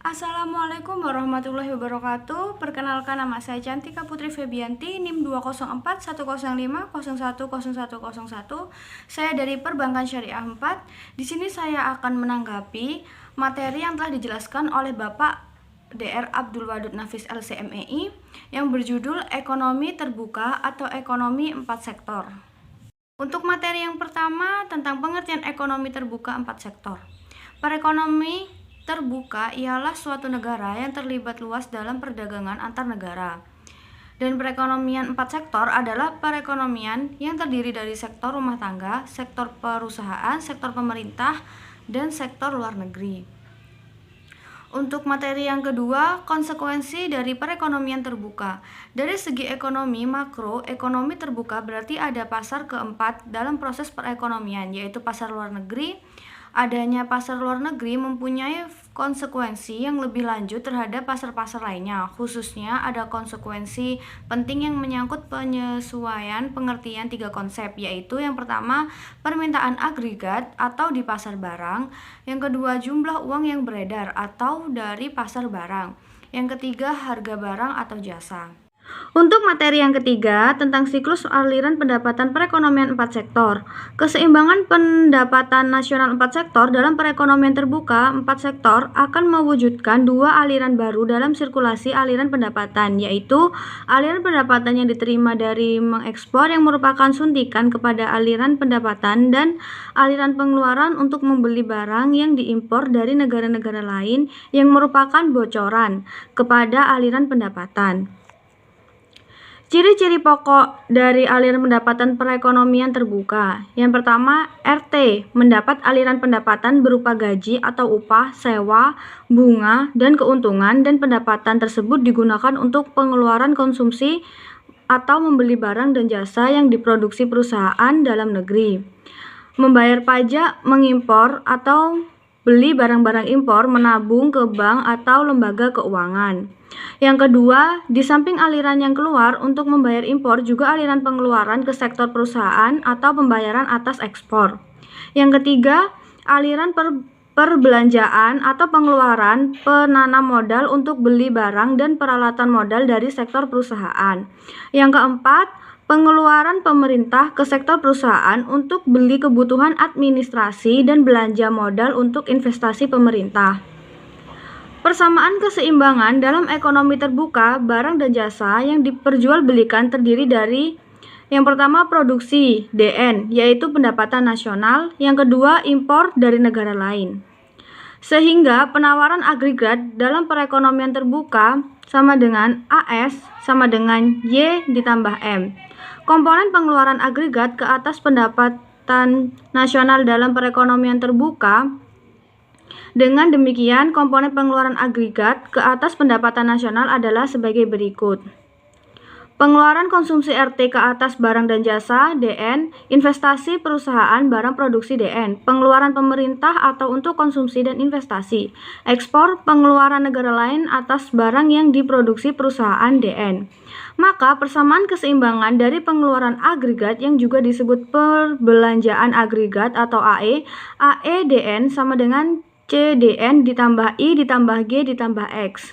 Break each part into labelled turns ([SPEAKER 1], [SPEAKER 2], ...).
[SPEAKER 1] Assalamualaikum warahmatullahi wabarakatuh. Perkenalkan, nama saya Cantika Putri Febianti, NIM 204105011010101. Saya dari Perbankan Syariah 4. Di sini saya akan menanggapi materi yang telah dijelaskan oleh Bapak Dr. Abdul Wadud Nafis LCMEI yang berjudul Ekonomi Terbuka atau Ekonomi 4 Sektor. Untuk materi yang pertama tentang pengertian ekonomi terbuka 4 sektor. Perekonomi terbuka ialah suatu negara yang terlibat luas dalam perdagangan antar negara. Dan perekonomian 4 sektor adalah perekonomian yang terdiri dari sektor rumah tangga, sektor perusahaan, sektor pemerintah, dan sektor luar negeri. Untuk materi yang kedua, konsekuensi dari perekonomian terbuka. Dari segi ekonomi makro, ekonomi terbuka berarti ada pasar keempat dalam proses perekonomian, yaitu pasar luar negeri. Adanya pasar luar negeri mempunyai konsekuensi yang lebih lanjut terhadap pasar-pasar lainnya. Khususnya ada konsekuensi penting yang menyangkut penyesuaian pengertian 3 konsep, yaitu yang pertama permintaan agregat atau di pasar barang, yang kedua jumlah uang yang beredar atau dari pasar barang, yang ketiga harga barang atau jasa. Untuk materi yang ketiga tentang siklus aliran pendapatan perekonomian 4 sektor. Keseimbangan pendapatan nasional 4 sektor dalam perekonomian terbuka 4 sektor akan mewujudkan 2 aliran baru dalam sirkulasi aliran pendapatan, yaitu aliran pendapatan yang diterima dari mengekspor yang merupakan suntikan kepada aliran pendapatan dan aliran pengeluaran untuk membeli barang yang diimpor dari negara-negara lain yang merupakan bocoran kepada aliran pendapatan. Ciri-ciri pokok dari aliran pendapatan perekonomian terbuka. Yang pertama, RT, mendapat aliran pendapatan berupa gaji atau upah, sewa, bunga, dan keuntungan, dan pendapatan tersebut digunakan untuk pengeluaran konsumsi atau membeli barang dan jasa yang diproduksi perusahaan dalam negeri. Membayar pajak, mengimpor atau beli barang-barang impor, menabung ke bank atau lembaga keuangan. Yang kedua, di samping aliran yang keluar untuk membayar impor, juga aliran pengeluaran ke sektor perusahaan atau pembayaran atas ekspor. Yang ketiga, aliran perbelanjaan atau pengeluaran penanam modal untuk beli barang dan peralatan modal dari sektor perusahaan. Yang keempat, pengeluaran pemerintah ke sektor perusahaan untuk beli kebutuhan administrasi dan belanja modal untuk investasi pemerintah. Persamaan keseimbangan dalam ekonomi terbuka, barang dan jasa yang diperjualbelikan terdiri dari yang pertama produksi DN, yaitu pendapatan nasional, yang kedua impor dari negara lain. Sehingga penawaran agregat dalam perekonomian terbuka sama dengan AS sama dengan Y ditambah M. Komponen pengeluaran agregat ke atas pendapatan nasional dalam perekonomian terbuka. Dengan demikian, komponen pengeluaran agregat ke atas pendapatan nasional adalah sebagai berikut. Pengeluaran konsumsi RT ke atas barang dan jasa DN, investasi perusahaan barang produksi DN, pengeluaran pemerintah atau untuk konsumsi dan investasi, ekspor pengeluaran negara lain atas barang yang diproduksi perusahaan DN. Maka persamaan keseimbangan dari pengeluaran agregat yang juga disebut perbelanjaan agregat atau AE DN sama dengan CDN ditambah I ditambah G ditambah X.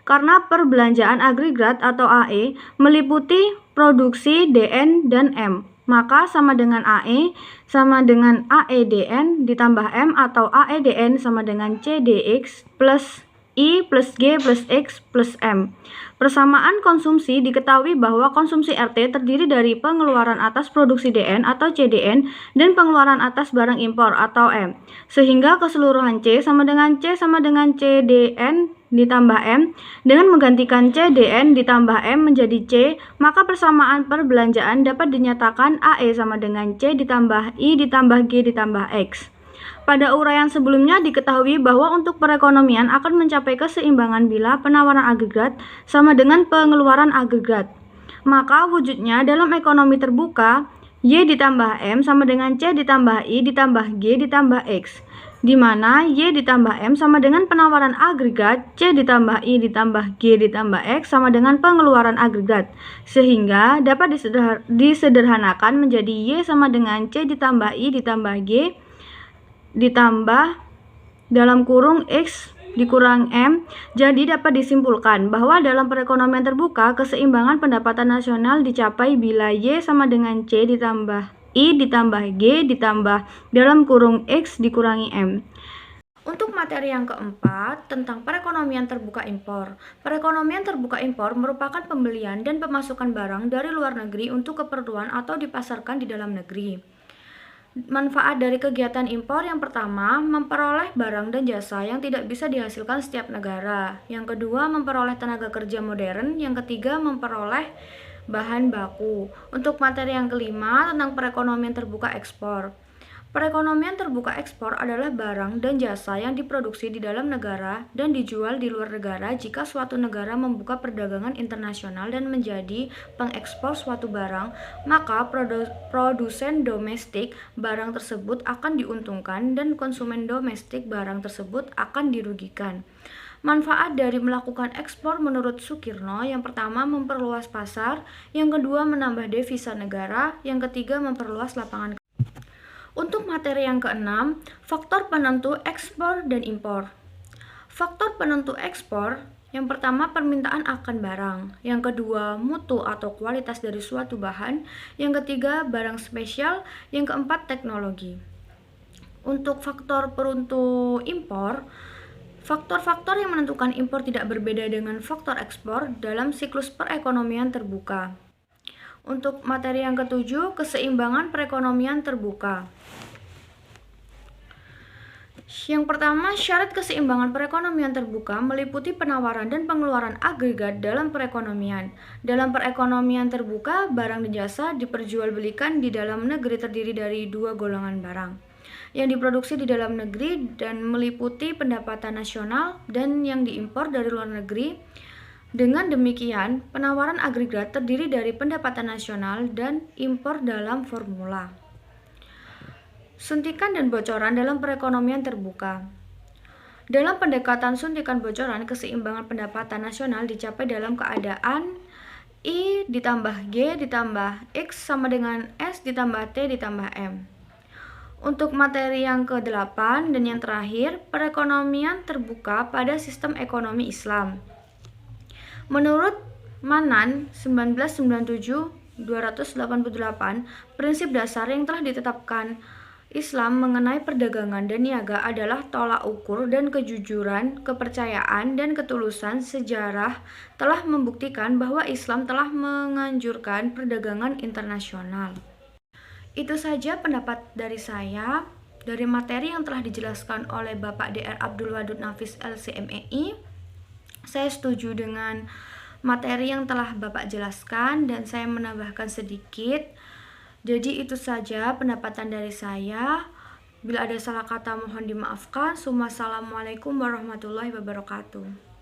[SPEAKER 1] Karena perbelanjaan agregat atau AE meliputi produksi DN dan M, maka sama dengan AE sama dengan AEDN ditambah M atau AEDN sama dengan CDX plus I plus G plus X plus M. Persamaan konsumsi diketahui bahwa konsumsi RT terdiri dari pengeluaran atas produksi DN atau CDN dan pengeluaran atas barang impor atau M. Sehingga keseluruhan C sama dengan CDN ditambah M. Dengan menggantikan CDN ditambah M menjadi C, maka persamaan perbelanjaan dapat dinyatakan AE sama dengan C ditambah I ditambah G ditambah X. Pada uraian sebelumnya diketahui bahwa untuk perekonomian akan mencapai keseimbangan bila penawaran agregat sama dengan pengeluaran agregat. Maka wujudnya dalam ekonomi terbuka, Y ditambah M sama dengan C ditambah I ditambah G ditambah X, di mana Y ditambah M sama dengan penawaran agregat, C ditambah I ditambah G ditambah X sama dengan pengeluaran agregat, sehingga dapat disederhanakan menjadi Y sama dengan C ditambah I ditambah G ditambah dalam kurung X dikurang M. Jadi dapat disimpulkan bahwa dalam perekonomian terbuka, keseimbangan pendapatan nasional dicapai bila Y sama dengan C ditambah I ditambah G ditambah dalam kurung X dikurangi M. Untuk materi yang keempat, tentang perekonomian terbuka impor. Perekonomian terbuka impor merupakan pembelian dan pemasukan barang dari luar negeri untuk keperluan atau dipasarkan di dalam negeri. Manfaat dari kegiatan impor yang pertama, memperoleh barang dan jasa yang tidak bisa dihasilkan setiap negara. Yang kedua, memperoleh tenaga kerja modern. Yang ketiga, memperoleh bahan baku. Untuk materi yang kelima, tentang perekonomian terbuka ekspor. Perekonomian terbuka ekspor adalah barang dan jasa yang diproduksi di dalam negara dan dijual di luar negara jika suatu negara membuka perdagangan internasional dan menjadi pengekspor suatu barang, maka produsen domestik barang tersebut akan diuntungkan dan konsumen domestik barang tersebut akan dirugikan. Manfaat dari melakukan ekspor menurut Sukirno, yang pertama memperluas pasar, yang kedua menambah devisa negara, yang ketiga memperluas lapangan. Untuk materi yang keenam, faktor penentu ekspor dan impor. Faktor penentu ekspor, yang pertama permintaan akan barang, yang kedua mutu atau kualitas dari suatu bahan, yang ketiga barang spesial, yang keempat teknologi. Untuk faktor penentu impor, faktor-faktor yang menentukan impor tidak berbeda dengan faktor ekspor dalam siklus perekonomian terbuka. Untuk materi yang ketujuh, keseimbangan perekonomian terbuka. Yang pertama, syarat keseimbangan perekonomian terbuka meliputi penawaran dan pengeluaran agregat dalam perekonomian. Dalam perekonomian terbuka, barang dan jasa diperjualbelikan di dalam negeri terdiri dari dua golongan barang yang diproduksi di dalam negeri dan meliputi pendapatan nasional dan yang diimpor dari luar negeri. Dengan demikian, penawaran agregat terdiri dari pendapatan nasional dan impor dalam formula. Suntikan dan bocoran dalam perekonomian terbuka. Dalam pendekatan suntikan bocoran, keseimbangan pendapatan nasional dicapai dalam keadaan I ditambah G ditambah X sama dengan S ditambah T ditambah M. Untuk materi yang ke-8 dan yang terakhir, perekonomian terbuka pada sistem ekonomi Islam. Menurut Manan 1997-288, prinsip dasar yang telah ditetapkan Islam mengenai perdagangan dan niaga adalah tolak ukur dan kejujuran, kepercayaan, dan ketulusan. Sejarah telah membuktikan bahwa Islam telah menganjurkan perdagangan internasional. Itu saja pendapat dari saya dari materi yang telah dijelaskan oleh Bapak Dr. Abdul Wadud Nafis LCMEI. Saya setuju dengan materi yang telah Bapak jelaskan dan saya menambahkan sedikit. Jadi itu saja pendapatan dari saya. Bila ada salah kata mohon dimaafkan. Wassalamualaikum warahmatullahi wabarakatuh.